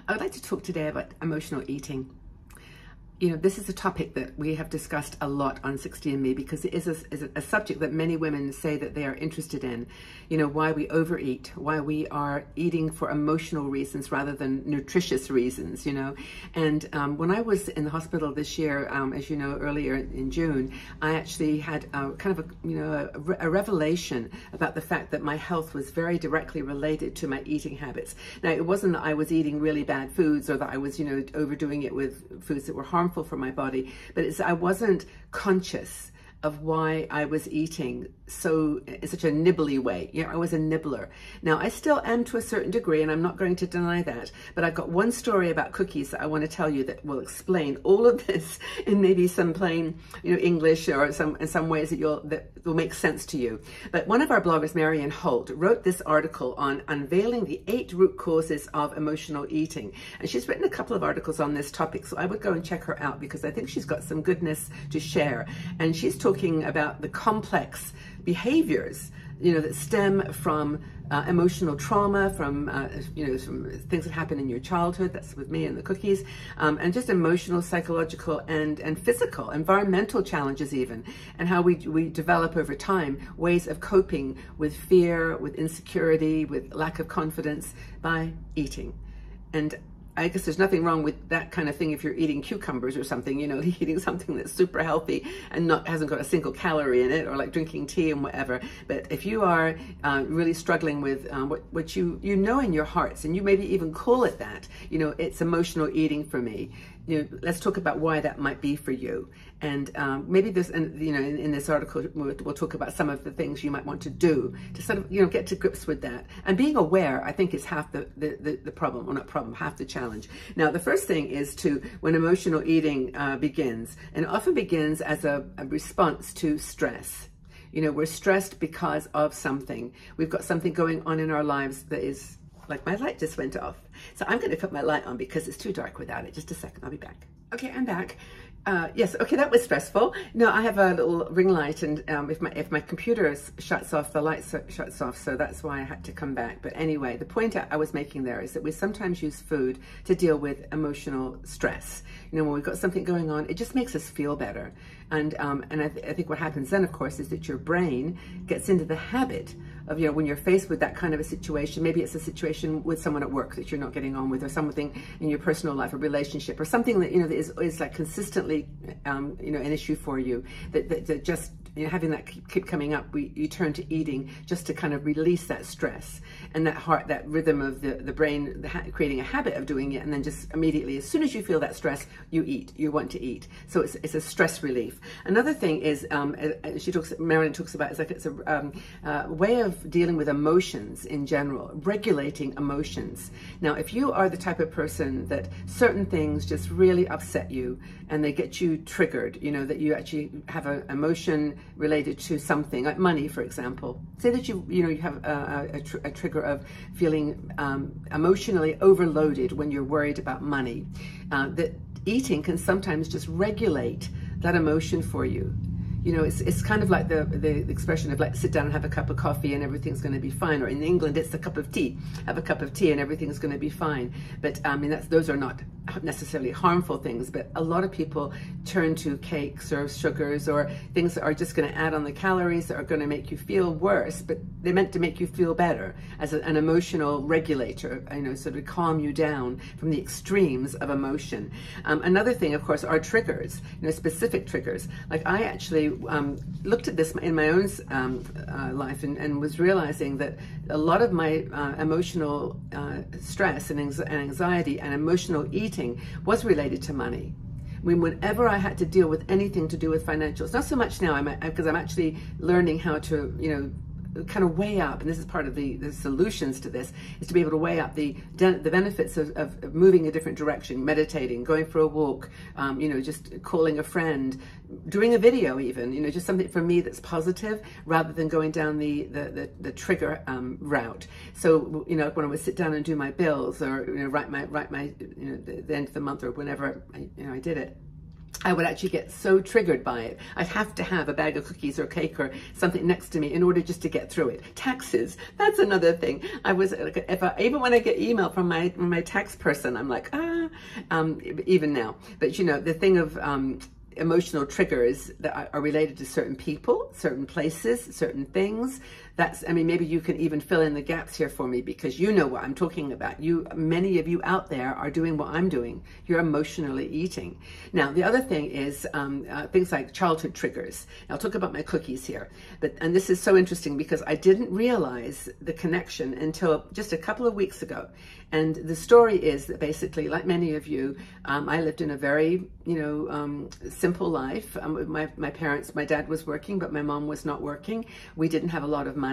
I would like to talk today about emotional eating. You know, this is a topic that we have discussed a lot on 60andMe because it is a subject that many women say that they are interested in. You know, why we overeat, why we are eating for emotional reasons rather than nutritious reasons, you know. And when I was in the hospital this year, as you know, earlier in June, I actually had a revelation about the fact that my health was very directly related to my eating habits. Now, it wasn't that I was eating really bad foods or that I was, overdoing it with foods that were harmful for my body, but I wasn't conscious of why I was eating in such a nibbly way. You know, I was a nibbler. Now, I still am to a certain degree, and I'm not going to deny that, but I've got one story about cookies that I want to tell you that will explain all of this in maybe some plain, English, or in some ways that will make sense to you. But one of our bloggers, Marian Holt, wrote this article on unveiling the 8 root causes of emotional eating. And she's written a couple of articles on this topic, so I would go and check her out because I think she's got some goodness to share. And she's talking about the complex behaviors, that stem from emotional trauma, from things that happen in your childhood. That's with me and the cookies, and just emotional, psychological, and physical, environmental challenges even, and how we develop over time ways of coping with fear, with insecurity, with lack of confidence by eating. And I guess there's nothing wrong with that kind of thing if you're eating cucumbers or something, eating something that's super healthy and hasn't got a single calorie in it, or like drinking tea and whatever. But if you are really struggling with what you know in your hearts, and you maybe even call it that, it's emotional eating for me. Let's talk about why that might be for you. And maybe in this article, we'll talk about some of the things you might want to do to sort of, get to grips with that. And being aware, I think, is half the problem, or not problem, half the challenge. Now, the first thing is when emotional eating begins, and it often begins as a response to stress. We're stressed because of something. We've got something going on in our lives that is, like my light just went off. So I'm going to put my light on because it's too dark without it. Just a second, I'll be back. Okay, I'm back. Yes, okay, that was stressful. No, I have a little ring light, and if my computer shuts off, the light shuts off, so that's why I had to come back. But anyway, the point I was making there is that we sometimes use food to deal with emotional stress. When we've got something going on, it just makes us feel better. And I think what happens then, of course, is that your brain gets into the habit of, when you're faced with that kind of a situation, maybe it's a situation with someone at work that you're not getting on with, or something in your personal life, a relationship, or something that, that is like consistently, an issue for you, that just, having that keep coming up, you turn to eating just to kind of release that stress and that rhythm of the brain, creating a habit of doing it, and then just immediately, as soon as you feel that stress, you want to eat. So it's a stress relief. Another thing is, Marilyn talks about, it's a way of dealing with emotions in general, regulating emotions. Now, if you are the type of person that certain things just really upset you and they get you triggered, that you actually have an emotion related to something like money, for example. Say that you have a trigger of feeling emotionally overloaded when you're worried about money. That eating can sometimes just regulate that emotion for you. It's kind of like the expression of, like, sit down and have a cup of coffee and everything's going to be fine. Or in England, it's a cup of tea. Have a cup of tea and everything's going to be fine. But those are not necessarily harmful things. But a lot of people turn to cakes or sugars or things that are just going to add on the calories, that are going to make you feel worse. But they're meant to make you feel better as an emotional regulator, sort of calm you down from the extremes of emotion. Another thing, of course, are triggers, specific triggers. Like, I actually looked at this in my own life and was realizing that a lot of my emotional stress and anxiety and emotional eating was related to money. Whenever I had to deal with anything to do with financials, not so much now, because I'm actually learning how to, kind of weigh up, and this is part of the solutions to this, is to be able to weigh up the benefits of moving a different direction, meditating, going for a walk, just calling a friend, doing a video even, just something for me that's positive rather than going down the trigger route. So, when I would sit down and do my bills, or write my the end of the month, or whenever I did it, I would actually get so triggered by it. I'd have to have a bag of cookies or cake or something next to me in order just to get through it. Taxes, that's another thing. Even when I get email from my tax person, I'm like, even now. But you know, the thing of emotional triggers that are related to certain people, certain places, certain things. I mean, maybe you can even fill in the gaps here for me, because you know what I'm talking about. Many of you out there are doing what I'm doing. You're emotionally eating. Now, the other thing is things like childhood triggers. I'll talk about my cookies here. And this is so interesting because I didn't realize the connection until just a couple of weeks ago. And the story is that basically, like many of you, I lived in a very, simple life. My parents, my dad was working, but my mom was not working. We didn't have a lot of money.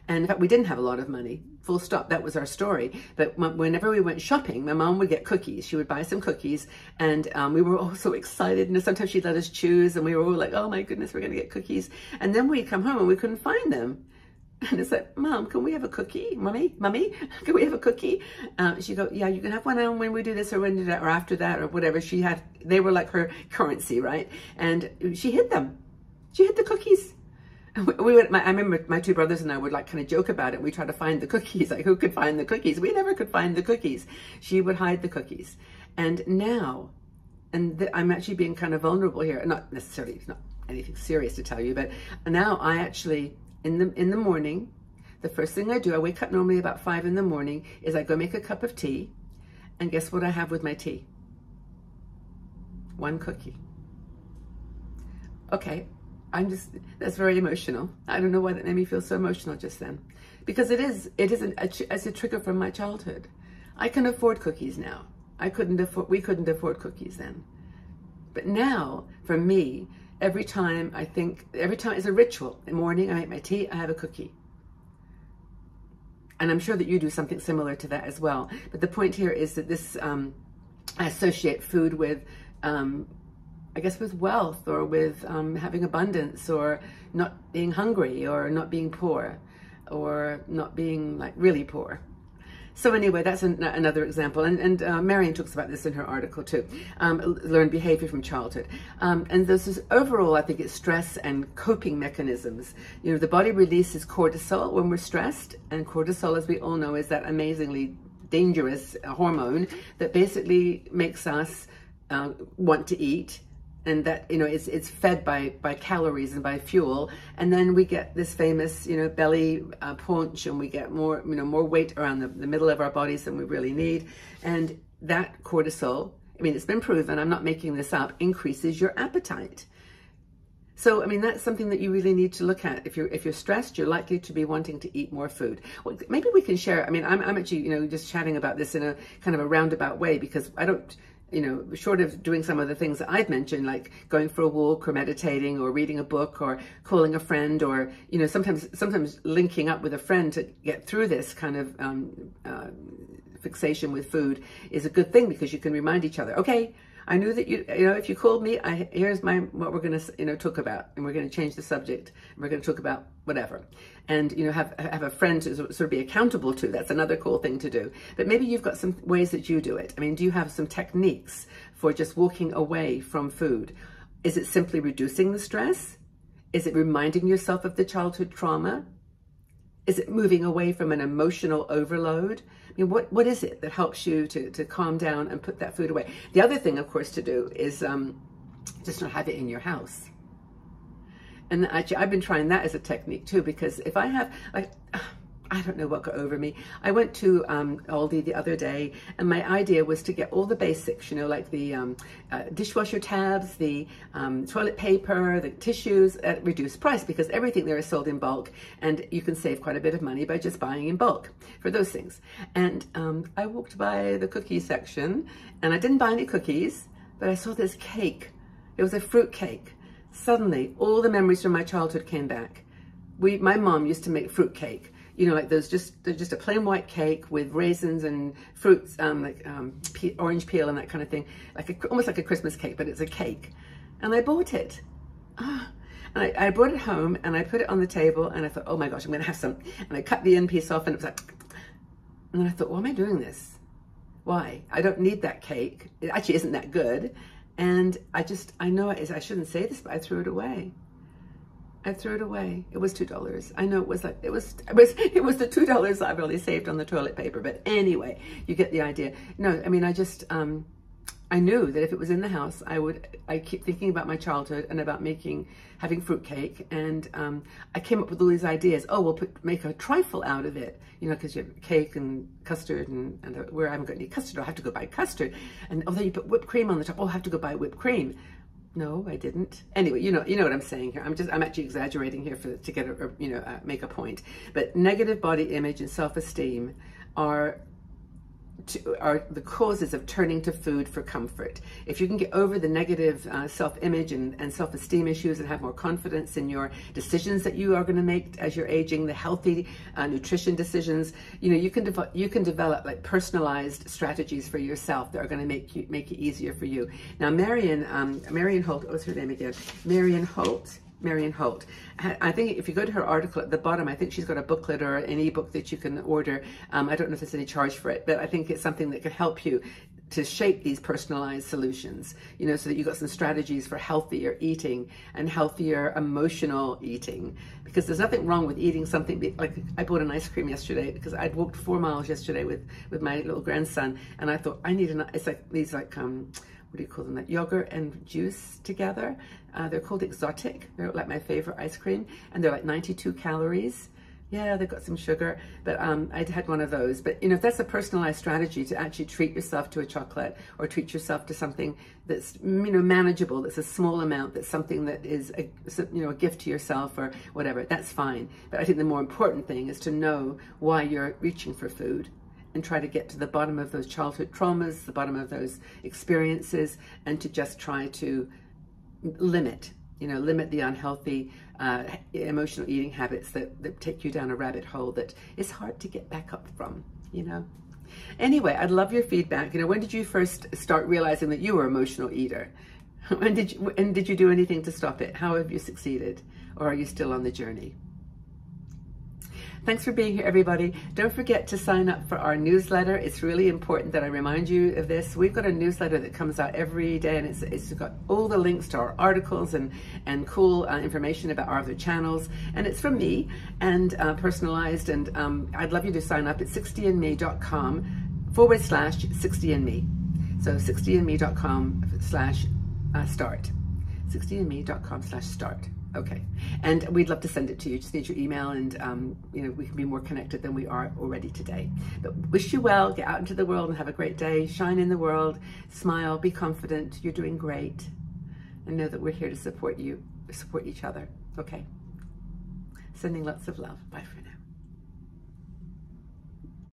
And in fact, we didn't have a lot of money. Full stop. That was our story. But whenever we went shopping, my mom would get cookies. She would buy some cookies, and we were all so excited. And sometimes she'd let us choose, and we were all like, "Oh my goodness, we're going to get cookies." And then we'd come home and we couldn't find them. And it's like, "Mom, can we have a cookie? Mommy, can we have a cookie?" She'd go, "Yeah, you can have one when we do this or when we do that or after that or whatever." They were like her currency, right? And she hid them. She hid the cookies. I remember my two brothers and I would like kind of joke about it. We tried to find the cookies, like who could find the cookies? We never could find the cookies. She would hide the cookies. And now, I'm actually being kind of vulnerable here. Not necessarily, it's not anything serious to tell you, but now I actually, in the morning, the first thing I do, I wake up normally about 5 in the morning, is I go make a cup of tea. And guess what I have with my tea? One cookie. Okay. That's very emotional. I don't know why that made me feel so emotional just then. Because it's a trigger from my childhood. I can afford cookies now. We couldn't afford cookies then. But now, for me, every time it's a ritual. In the morning, I make my tea, I have a cookie. And I'm sure that you do something similar to that as well. But the point here is that this, I associate food with, I guess with wealth, or with having abundance, or not being hungry, or not being poor, or not being like really poor. So anyway, that's another example. And Marion talks about this in her article too. Learned behavior from childhood. And this is overall, I think it's stress and coping mechanisms. The body releases cortisol when we're stressed. And cortisol, as we all know, is that amazingly dangerous hormone that basically makes us want to eat. And that, it's fed by calories and by fuel. And then we get this famous, belly paunch, and we get more weight around the middle of our bodies than we really need. And that cortisol, it's been proven, I'm not making this up, increases your appetite. So, that's something that you really need to look at. If you're stressed, you're likely to be wanting to eat more food. Well, maybe we can share, I'm actually, just chatting about this in a kind of a roundabout way, because I don't, short of doing some of the things that I've mentioned, like going for a walk or meditating or reading a book or calling a friend, or, sometimes linking up with a friend to get through this kind of fixation with food is a good thing, because you can remind each other, okay, I knew that if you called me, here's what we're going to talk about, and we're going to change the subject, and we're going to talk about whatever, and have a friend to sort of be accountable to. That's another cool thing to do. But maybe you've got some ways that you do it. Do you have some techniques for just walking away from food? Is it simply reducing the stress? Is it reminding yourself of the childhood trauma? Is it moving away from an emotional overload? What is it that helps you to calm down and put that food away? The other thing, of course, to do is just not have it in your house. And actually, I've been trying that as a technique too, because if I have, I don't know what got over me. I went to Aldi the other day, and my idea was to get all the basics, like the dishwasher tabs, the toilet paper, the tissues at reduced price, because everything there is sold in bulk, and you can save quite a bit of money by just buying in bulk for those things. And I walked by the cookie section, and I didn't buy any cookies, but I saw this cake. It was a fruit cake. Suddenly, all the memories from my childhood came back. My mom used to make fruit cake. Like they're just a plain white cake with raisins and fruits, orange peel and that kind of thing, almost like a Christmas cake, but it's a cake. And I bought it. And I brought it home, and I put it on the table, and I thought, oh my gosh, I'm going to have some. And I cut the end piece off, and it was like, and then I thought, why am I doing this? Why? I don't need that cake. It actually isn't that good. And I know I shouldn't say this, but I threw it away. I threw it away. It was $2. I know it was the $2 I really saved on the toilet paper. But anyway, you get the idea. No, I mean, I knew that if it was in the house, I keep thinking about my childhood and about having fruitcake. And I came up with all these ideas. Oh, we'll make a trifle out of it, you know, because you have cake and custard, and where I haven't got any custard, I'll have to go buy custard. And oh, then you put whipped cream on the top. Oh, I'll have to go buy whipped cream. No, I didn't. Anyway, you know what I'm saying here. I'm actually exaggerating here to make a point. But negative body image and self-esteem are the causes of turning to food for comfort. If you can get over the negative self-image and self-esteem issues and have more confidence in your decisions that you are going to make as you're aging, the healthy nutrition decisions, you know, you can develop like personalized strategies for yourself that are going to make it easier for you. Now, Marion Holt, what was her name again? Marion Holt. I think if you go to her article at the bottom, I think she's got a booklet or an ebook that you can order. I don't know if there's any charge for it, but I think it's something that could help you to shape these personalized solutions, you know, so that you've got some strategies for healthier eating and healthier emotional eating. Because there's nothing wrong with eating something, like I bought an ice cream yesterday because I'd walked 4 miles yesterday with my little grandson, and I thought I need it's like these what do you call them, like yogurt and juice together. They're called exotic. They're like my favorite ice cream, and they're like 92 calories. Yeah, they've got some sugar, but I'd had one of those. But you know, if that's a personalized strategy to actually treat yourself to a chocolate or treat yourself to something that's, you know, manageable, that's a small amount, that's something that is a gift to yourself or whatever, that's fine. But I think the more important thing is to know why you're reaching for food, and try to get to the bottom of those childhood traumas, the bottom of those experiences, and to just try to limit the unhealthy emotional eating habits that take you down a rabbit hole that is hard to get back up from, you know. Anyway, I'd love your feedback. You know, when did you first start realizing that you were an emotional eater? And did you do anything to stop it? How have you succeeded? Or are you still on the journey? Thanks for being here, everybody. Don't forget to sign up for our newsletter. It's really important that I remind you of this. We've got a newsletter that comes out every day, and it's got all the links to our articles and cool information about our other channels. And it's from me and personalized. And I'd love you to sign up at 60andme.com/60andme. So 60andme.com/start. 60andme.com/start. Okay, and we'd love to send it to you. Just need your email, and you know, we can be more connected than we are already today. But wish you well. Get out into the world and have a great day. Shine in the world. Smile. Be confident. You're doing great, and know that we're here to support you, support each other. Okay. Sending lots of love. Bye, friends.